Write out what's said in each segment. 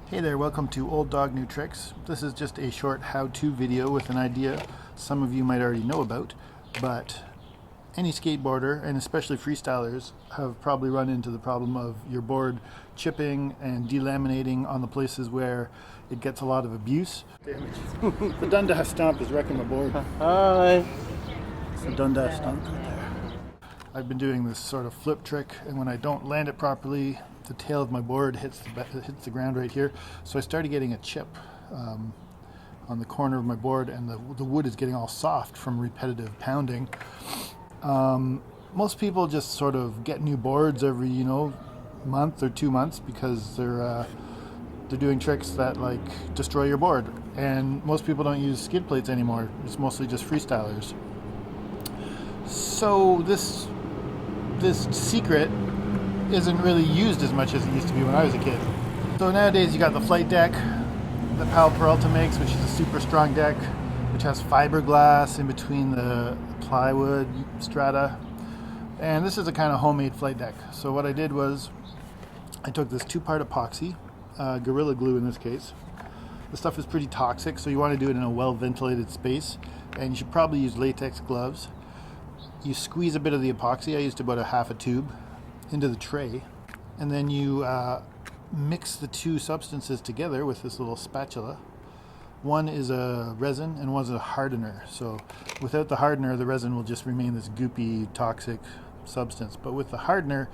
Hey there, welcome to Old Dog New Tricks. This is just a short how-to video with an idea some of you might already know about, but any skateboarder, and especially freestylers, have probably run into the problem of your board chipping and delaminating on the places where it gets a lot of abuse. The Dundas stomp is wrecking my board. Hi. It's the Dundas stomp right there. I've been doing this sort of flip trick, and when I don't land it properly, the tail of my board hits the ground right here. So I started getting a chip on the corner of my board, and the wood is getting all soft from repetitive pounding. Most people just sort of get new boards every month or 2 months because they're doing tricks that like destroy your board. And most people don't use skid plates anymore. It's mostly just freestylers. So this secret isn't really used as much as it used to be when I was a kid. So nowadays you got the flight deck that Pal Peralta makes, which is a super strong deck, which has fiberglass in between the plywood strata. And this is a kind of homemade flight deck. So what I did was I took this 2-part epoxy, Gorilla Glue in this case. The stuff is pretty toxic, so you want to do it in a well-ventilated space, and you should probably use latex gloves. You squeeze a bit of the epoxy, I used about a half a tube, into the tray, and then you mix the two substances together with this little spatula. One is a resin and one's a hardener. So without the hardener, the resin will just remain this goopy, toxic substance. But with the hardener,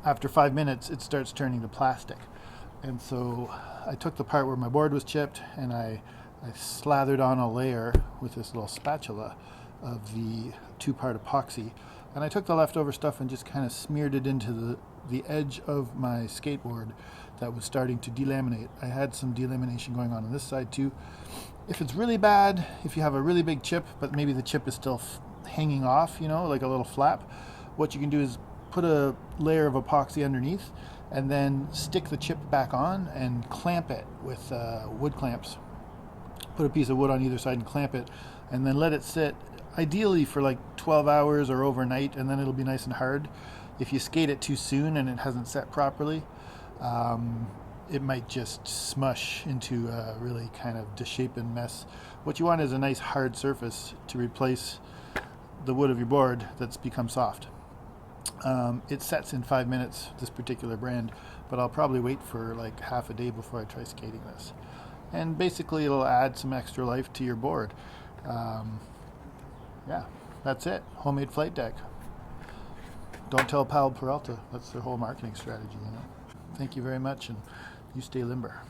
after 5 minutes, it starts turning to plastic. And so I took the part where my board was chipped, and I slathered on a layer with this little spatula of the 2-part epoxy. And I took the leftover stuff and just kind of smeared it into the edge of my skateboard that was starting to delaminate. I had some delamination going on this side too. If it's really bad, if you have a really big chip, but maybe the chip is still hanging off, like a little flap, what you can do is put a layer of epoxy underneath and then stick the chip back on and clamp it with wood clamps. Put a piece of wood on either side and clamp it, and then let it sit ideally for like 12 hours or overnight, and then it'll be nice and hard. If you skate it too soon and it hasn't set properly, it might just smush into a really kind of misshapen mess. What you want is a nice hard surface to replace the wood of your board that's become soft. It sets in 5 minutes, this particular brand, but I'll probably wait for like half a day before I try skating this. And basically it'll add some extra life to your board. Yeah, that's it. Homemade flight deck. Don't tell Pal Peralta. That's their whole marketing strategy, Thank you very much, and you stay limber.